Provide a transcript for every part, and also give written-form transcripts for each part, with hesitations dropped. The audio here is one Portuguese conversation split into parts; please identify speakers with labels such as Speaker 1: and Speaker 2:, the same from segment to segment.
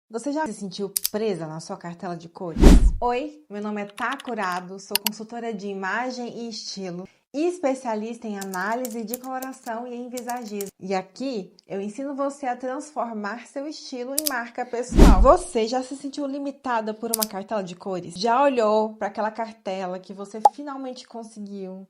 Speaker 1: Você já se sentiu presa na sua cartela de cores? Oi, meu nome é Tá Curado, sou consultora de imagem e estilo e especialista em análise de coloração e em visagismo. E aqui eu ensino você a transformar seu estilo em marca pessoal. Você já se sentiu limitada por uma cartela de cores? Já olhou para aquela cartela que você finalmente conseguiu?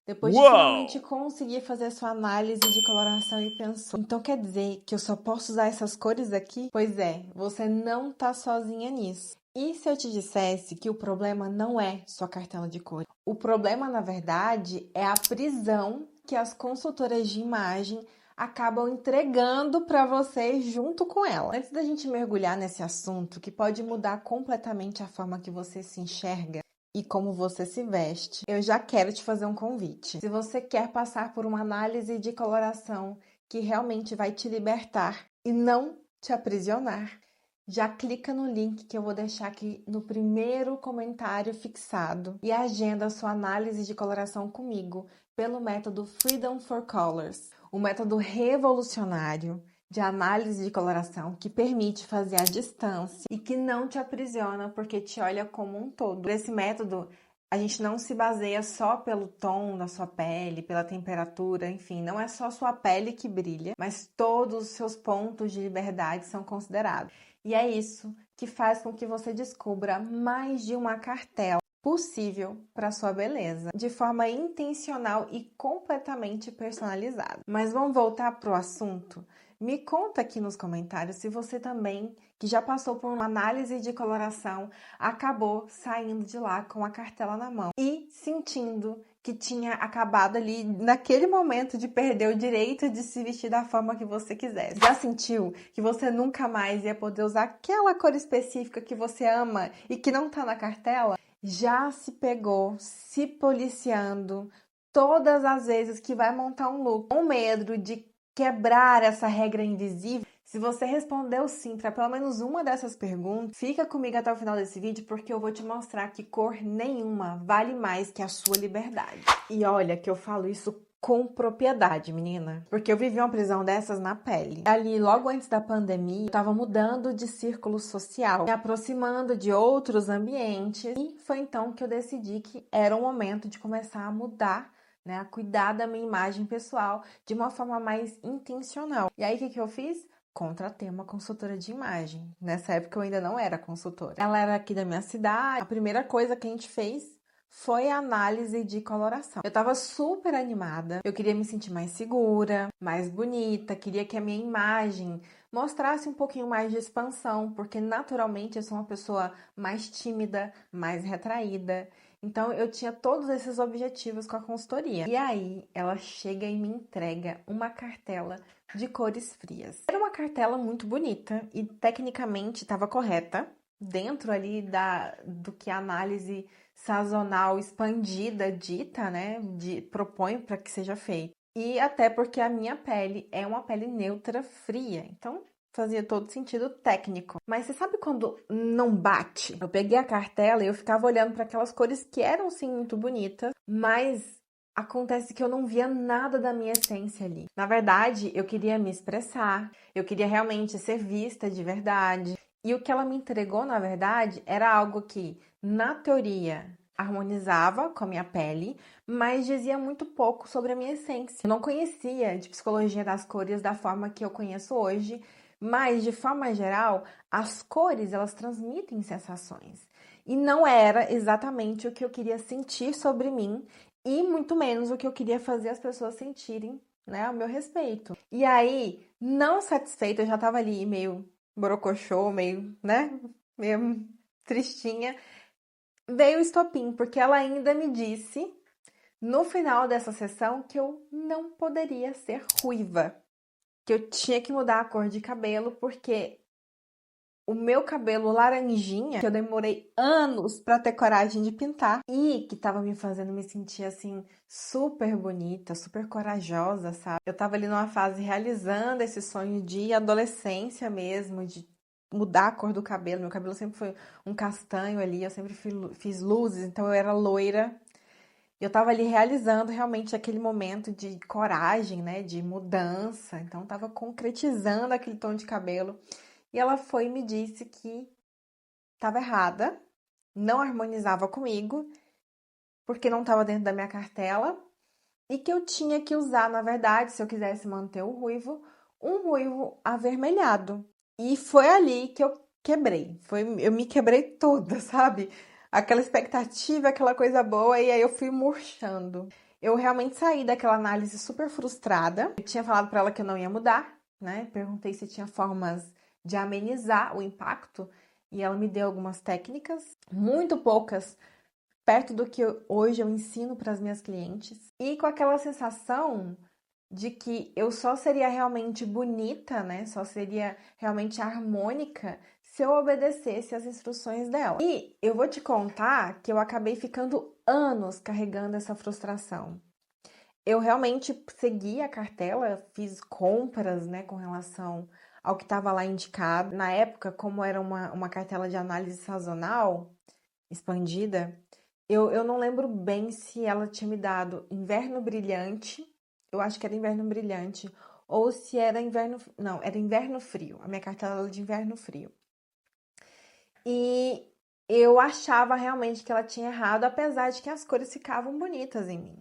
Speaker 1: Depois de finalmente conseguir fazer sua análise de coloração e pensou, então quer dizer que eu só posso usar essas cores aqui? Pois é, você não tá sozinha nisso. E se eu te dissesse que o problema não é sua cartela de cores? O problema, na verdade, é a prisão que as consultoras de imagem acabam entregando para você junto com ela. Antes da gente mergulhar nesse assunto, que pode mudar completamente a forma que você se enxerga e como você se veste, eu já quero te fazer um convite. Se você quer passar por uma análise de coloração que realmente vai te libertar e não te aprisionar, já clica no link que eu vou deixar aqui no primeiro comentário fixado e agenda a sua análise de coloração comigo pelo método Freedom for Colors, um método revolucionário de análise de coloração que permite fazer à distância e que não te aprisiona porque te olha como um todo. Por esse método, a gente não se baseia só pelo tom da sua pele, pela temperatura, enfim, não é só sua pele que brilha, mas todos os seus pontos de liberdade são considerados. E é isso que faz com que você descubra mais de uma cartela possível para sua beleza, de forma intencional e completamente personalizada. Mas vamos voltar para o assunto? Me conta aqui nos comentários se você também, que já passou por uma análise de coloração, acabou saindo de lá com a cartela na mão e sentindo que tinha acabado ali naquele momento de perder o direito de se vestir da forma que você quisesse. Já sentiu que você nunca mais ia poder usar aquela cor específica que você ama e que não tá na cartela? Já se pegou se policiando todas as vezes que vai montar um look com medo de quebrar essa regra invisível? Se você respondeu sim para pelo menos uma dessas perguntas, fica comigo até o final desse vídeo porque eu vou te mostrar que cor nenhuma vale mais que a sua liberdade. E olha que eu falo isso com propriedade, menina, porque eu vivi uma prisão dessas na pele. Ali, logo antes da pandemia, eu tava mudando de círculo social, me aproximando de outros ambientes, e foi então que eu decidi que era o momento de começar a mudar, né, a cuidar da minha imagem pessoal de uma forma mais intencional. E aí, o que eu fiz? Contratei uma consultora de imagem. Nessa época eu ainda não era consultora. Ela era aqui da minha cidade. A primeira coisa que a gente fez foi a análise de coloração. Eu tava super animada, eu queria me sentir mais segura, mais bonita, queria que a minha imagem mostrasse um pouquinho mais de expansão, porque naturalmente eu sou uma pessoa mais tímida, mais retraída. Então eu tinha todos esses objetivos com a consultoria. E aí ela chega e me entrega uma cartela de cores frias. Era uma cartela muito bonita e tecnicamente estava correta, dentro ali do que a análise sazonal expandida dita, né, propõe para que seja feito. E até porque a minha pele é uma pele neutra fria, então fazia todo sentido técnico. Mas você sabe quando não bate? Eu peguei a cartela e eu ficava olhando para aquelas cores que eram sim muito bonitas, mas acontece que eu não via nada da minha essência ali. Na verdade, eu queria me expressar, eu queria realmente ser vista de verdade. E o que ela me entregou, na verdade, era algo que, na teoria, harmonizava com a minha pele, mas dizia muito pouco sobre a minha essência. Eu não conhecia de psicologia das cores da forma que eu conheço hoje, mas, de forma geral, as cores, elas transmitem sensações. E não era exatamente o que eu queria sentir sobre mim e muito menos o que eu queria fazer as pessoas sentirem, né, ao meu respeito. E aí, não satisfeita, eu já tava ali meio borocochô, meio, né, meio tristinha, veio o estopim, porque ela ainda me disse, no final dessa sessão, que eu não poderia ser ruiva, que eu tinha que mudar a cor de cabelo, porque o meu cabelo laranjinha, que eu demorei anos pra ter coragem de pintar e que tava me fazendo me sentir assim super bonita, super corajosa, sabe? Eu tava ali numa fase realizando esse sonho de adolescência mesmo, de mudar a cor do cabelo. Meu cabelo sempre foi um castanho ali, eu sempre fiz luzes, então eu era loira. Eu tava ali realizando realmente aquele momento de coragem, né, de mudança. Então tava concretizando aquele tom de cabelo. e ela foi e me disse que estava errada, não harmonizava comigo, porque não estava dentro da minha cartela, e que eu tinha que usar, na verdade, se eu quisesse manter o ruivo, um ruivo avermelhado. E foi ali que eu quebrei. Eu me quebrei toda, sabe? Aquela expectativa, aquela coisa boa, e aí eu fui murchando. Eu realmente saí daquela análise super frustrada. Eu tinha falado para ela que eu não ia mudar, né? Perguntei se tinha formas de amenizar o impacto, e ela me deu algumas técnicas, muito poucas, perto do que hoje eu ensino para as minhas clientes. E com aquela sensação de que eu só seria realmente bonita, né? Só seria realmente harmônica se eu obedecesse às instruções dela. E eu vou te contar que eu acabei ficando anos carregando essa frustração. Eu realmente segui a cartela, fiz compras, né, com relação ao que estava lá indicado. Na época, como era uma cartela de análise sazonal expandida, eu não lembro bem se ela tinha me dado inverno brilhante, eu acho que era inverno brilhante, ou se era inverno. Não, era inverno frio. A minha cartela era de inverno frio. E eu achava realmente que ela tinha errado, apesar de que as cores ficavam bonitas em mim.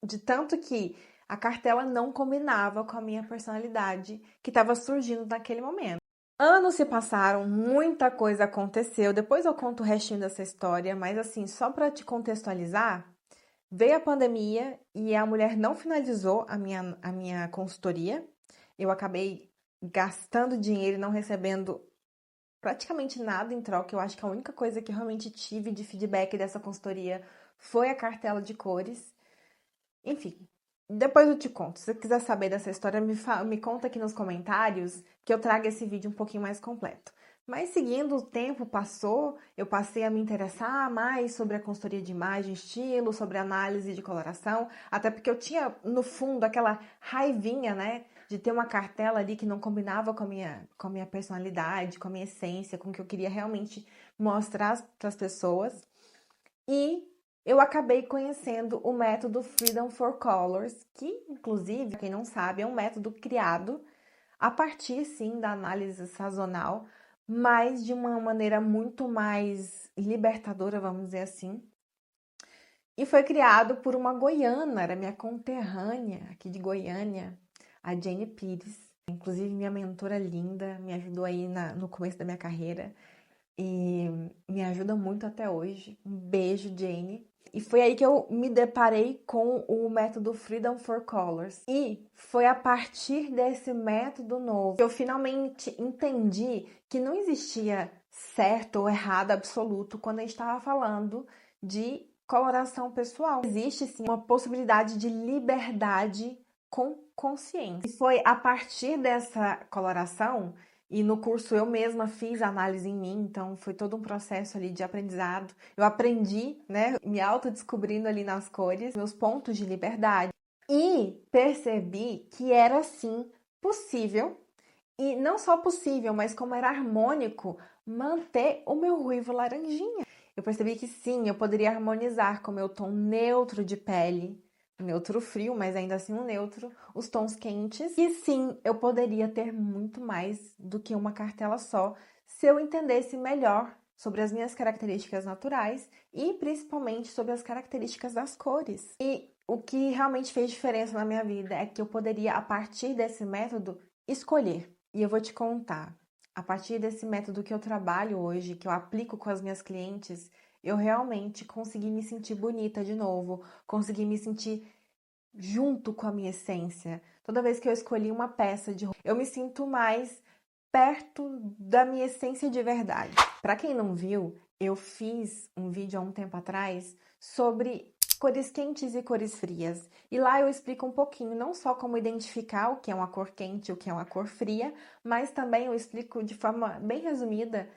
Speaker 1: De tanto que a cartela não combinava com a minha personalidade que estava surgindo naquele momento. Anos se passaram, muita coisa aconteceu. Depois eu conto o restinho dessa história, mas assim, só para te contextualizar, veio a pandemia e a mulher não finalizou a minha consultoria. Eu acabei gastando dinheiro e não recebendo praticamente nada em troca. Eu acho que a única coisa que eu realmente tive de feedback dessa consultoria foi a cartela de cores. Enfim, depois eu te conto. Se você quiser saber dessa história, me conta aqui nos comentários que eu trago esse vídeo um pouquinho mais completo. Mas seguindo o tempo passou, eu passei a me interessar mais sobre a consultoria de imagem, estilo, sobre análise de coloração, até porque eu tinha no fundo aquela raivinha, né, de ter uma cartela ali que não combinava com a minha personalidade, com a minha essência, com o que eu queria realmente mostrar para as pessoas. E eu acabei conhecendo o método Freedom for Colors, que, inclusive, quem não sabe, é um método criado a partir, sim, da análise sazonal, mas de uma maneira muito mais libertadora, vamos dizer assim. E foi criado por uma goiana, era minha conterrânea aqui de Goiânia, a Jane Pires. Inclusive, minha mentora linda, me ajudou aí no começo da minha carreira e me ajuda muito até hoje. Um beijo, Jane. E foi aí que eu me deparei com o método Freedom for Colors. E foi a partir desse método novo que eu finalmente entendi que não existia certo ou errado absoluto quando a gente estava falando de coloração pessoal. Existe sim uma possibilidade de liberdade com consciência. E foi a partir dessa coloração, e no curso eu mesma fiz análise em mim, então foi todo um processo ali de aprendizado. Eu aprendi, né, me autodescobrindo ali nas cores, meus pontos de liberdade. E percebi que era sim possível, e não só possível, mas como era harmônico, manter o meu ruivo laranjinha. Eu percebi que sim, eu poderia harmonizar com o meu tom neutro de pele, neutro frio, mas ainda assim um neutro, os tons quentes. E sim, eu poderia ter muito mais do que uma cartela só, se eu entendesse melhor sobre as minhas características naturais e principalmente sobre as características das cores. E o que realmente fez diferença na minha vida é que eu poderia, a partir desse método, escolher. E eu vou te contar. A partir desse método que eu trabalho hoje, que eu aplico com as minhas clientes, eu realmente consegui me sentir bonita de novo, consegui me sentir junto com a minha essência. Toda vez que eu escolhi uma peça de roupa, eu me sinto mais perto da minha essência de verdade. Para quem não viu, eu fiz um vídeo há um tempo atrás sobre cores quentes e cores frias. E lá eu explico um pouquinho, não só como identificar o que é uma cor quente e o que é uma cor fria, mas também eu explico de forma bem resumida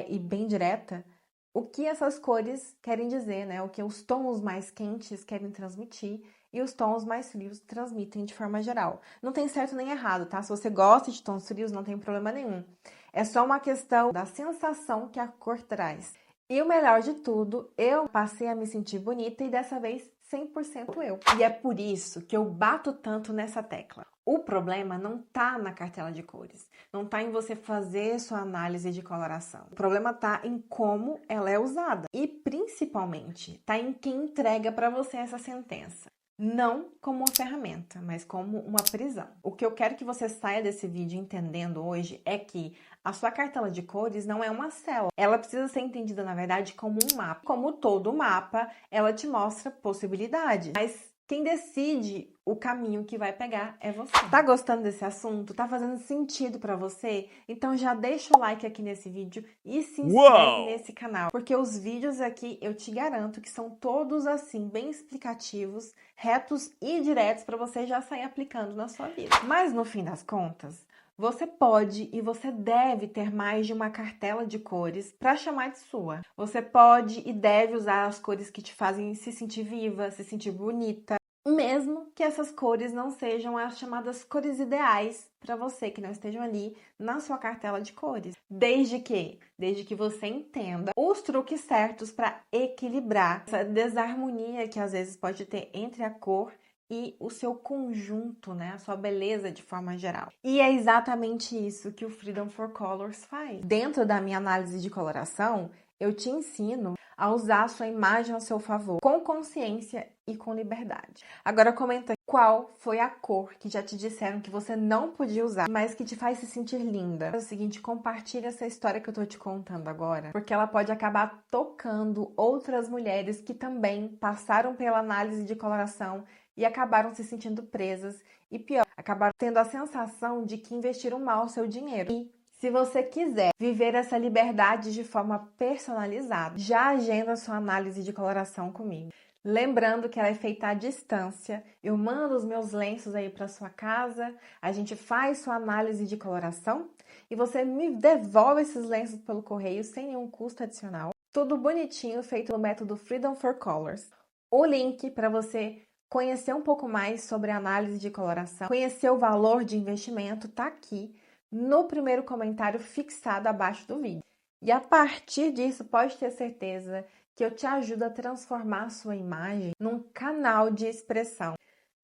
Speaker 1: e bem direta o que essas cores querem dizer, né? O que os tons mais quentes querem transmitir e os tons mais frios transmitem de forma geral. Não tem certo nem errado, tá? Se você gosta de tons frios, não tem problema nenhum. É só uma questão da sensação que a cor traz. E o melhor de tudo, eu passei a me sentir bonita e dessa vez 100% eu. E é por isso que eu bato tanto nessa tecla. O problema não tá na cartela de cores, não tá em você fazer sua análise de coloração. O problema tá em como ela é usada e, principalmente, tá em quem entrega para você essa sentença. Não como uma ferramenta, mas como uma prisão. O que eu quero que você saia desse vídeo entendendo hoje é que a sua cartela de cores não é uma célula. Ela precisa ser entendida, na verdade, como um mapa. Como todo mapa, ela te mostra possibilidades, mas quem decide o caminho que vai pegar é você. Tá gostando desse assunto? Tá fazendo sentido pra você? Então já deixa o like aqui nesse vídeo e se inscreve nesse canal, porque os vídeos aqui eu te garanto que são todos assim, bem explicativos, retos e diretos pra você já sair aplicando na sua vida. Mas no fim das contas, você pode e você deve ter mais de uma cartela de cores para chamar de sua. Você pode e deve usar as cores que te fazem se sentir viva, se sentir bonita, mesmo que essas cores não sejam as chamadas cores ideais para você, que não estejam ali na sua cartela de cores. Desde que você entenda os truques certos para equilibrar essa desarmonia que às vezes pode ter entre a cor e o seu conjunto, né? A sua beleza de forma geral. E é exatamente isso que o Freedom 4Colors faz. Dentro da minha análise de coloração, eu te ensino a usar a sua imagem ao seu favor, com consciência e com liberdade. Agora comenta qual foi a cor que já te disseram que você não podia usar, mas que te faz se sentir linda. É o seguinte, compartilha essa história que eu tô te contando agora, porque ela pode acabar tocando outras mulheres que também passaram pela análise de coloração e acabaram se sentindo presas e, pior, acabaram tendo a sensação de que investiram mal o seu dinheiro. E se você quiser viver essa liberdade de forma personalizada, já agenda sua análise de coloração comigo. Lembrando que ela é feita à distância, eu mando os meus lenços aí para sua casa, a gente faz sua análise de coloração e você me devolve esses lenços pelo correio sem nenhum custo adicional. Tudo bonitinho, feito no método Freedom 4Colors. O link para você conhecer um pouco mais sobre a análise de coloração, conhecer o valor de investimento, tá aqui no primeiro comentário fixado abaixo do vídeo. E a partir disso, pode ter certeza que eu te ajudo a transformar a sua imagem num canal de expressão,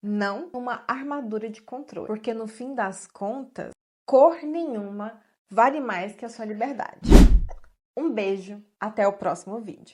Speaker 1: não numa armadura de controle. Porque no fim das contas, cor nenhuma vale mais que a sua liberdade. Um beijo, até o próximo vídeo.